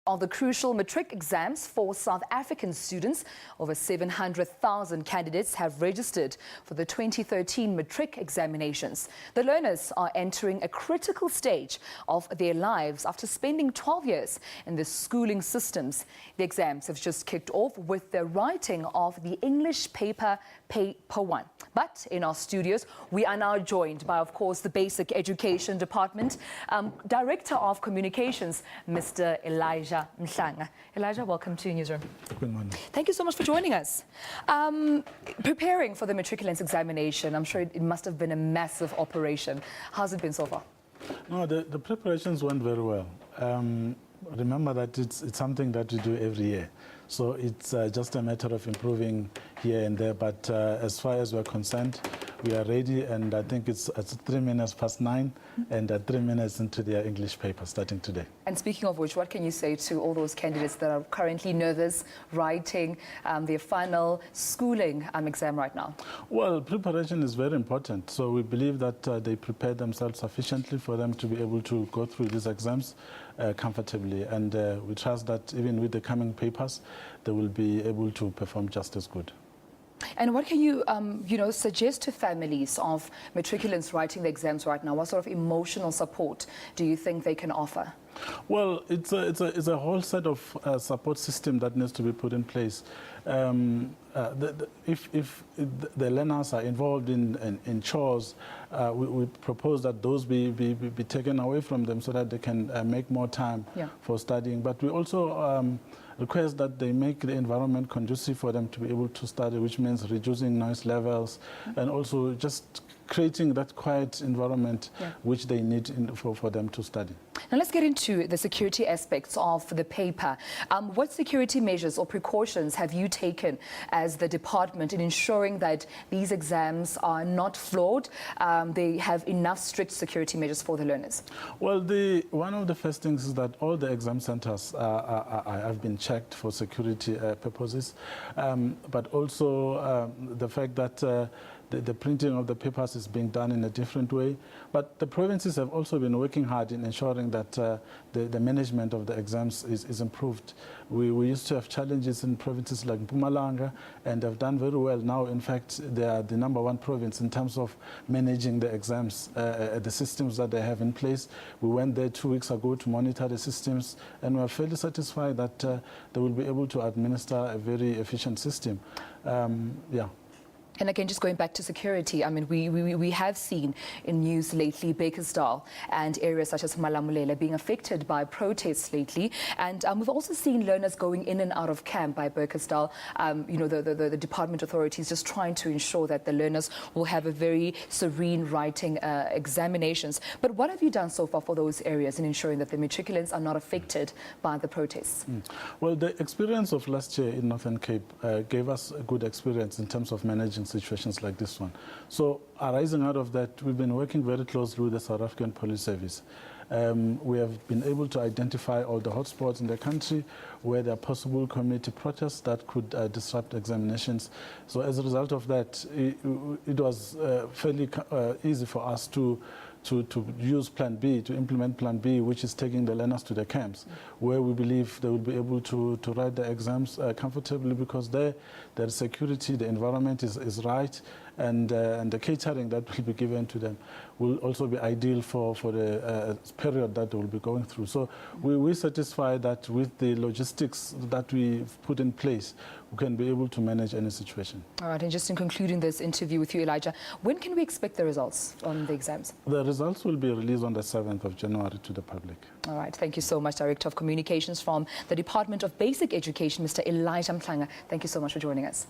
Of the crucial Matric exams for South African students, over 700,000 candidates have registered for the 2013 Matric examinations. The learners are entering a critical stage of their lives after spending 12 years in the schooling systems. The exams have just kicked off with the writing of the English paper 1. But in our studios, we are now joined by, of course, the Basic Education Department Director of Communications, Mr. Elijah Mhlanga. Elijah, welcome to Newsroom. Good morning. Thank you so much for joining us. Preparing for the matriculants examination, I'm sure it must have been a massive operation. How's it been so far? No, the preparations went very well. Remember that it's something that we do every year. So it's just a matter of improving here and there. But as far as we're concerned, we are ready, and I think it's 9:03 and 3 minutes into their English paper starting today. And speaking of which, what can you say to all those candidates that are currently nervous writing their final schooling exam right now? Well, preparation is very important. So we believe that they prepare themselves sufficiently for them to be able to go through these exams comfortably. And we trust that even with the coming papers, they will be able to perform just as good. And what can you, suggest to families of matriculants writing the exams right now? What sort of emotional support do you think they can offer? Well, it's a whole set of support system that needs to be put in place. If the learners are involved in chores, we propose that those be taken away from them so that they can make more time for studying. But we also request that they make the environment conducive for them to be able to study, which means reducing noise levels and also just creating that quiet environment which they need for them to study. Now let's get into the security aspects of the paper. What security measures or precautions have you taken as the department in ensuring that these exams are not flawed? They have enough strict security measures for the learners? Well, one of the first things is that all the exam centers have been checked for security purposes, but also the fact that the printing of the papers is being done in a different way. But the provinces have also been working hard in ensuring that the management of the exams is improved. We used to have challenges in provinces like Mpumalanga, and have done very well. Now, in fact, they are the #1 province in terms of managing the exams, the systems that they have in place. We went there 2 weeks ago to monitor the systems, and we are fairly satisfied that they will be able to administer a very efficient system. And again, just going back to security, I mean, we have seen in news lately Bakersdal and areas such as Malamulela being affected by protests lately. And we've also seen learners going in and out of camp by Bakersdal. The department authorities just trying to ensure that the learners will have a very serene writing examinations. But what have you done so far for those areas in ensuring that the matriculants are not affected by the protests? Well, the experience of last year in Northern Cape gave us a good experience in terms of managing situations like this one. So arising out of that, we've been working very closely with the South African Police Service. We have been able to identify all the hotspots in the country where there are possible community protests that could disrupt examinations. So as a result of that, it was fairly easy for us to use Plan B, to implement Plan B, which is taking the learners to the camps, where we believe they will be able to write the exams comfortably, because there is security, the environment is right, and the catering that will be given to them will also be ideal for the period that they will be going through. So we're satisfied that with the logistics that we've put in place, we can be able to manage any situation. All right, and just in concluding this interview with you, Elijah, when can we expect the results on the exams? The results will be released on the 7th of January to the public. All right, thank you so much, Director of Communications from the Department of Basic Education, Mr. Elijah Mhlanga. Thank you so much for joining us.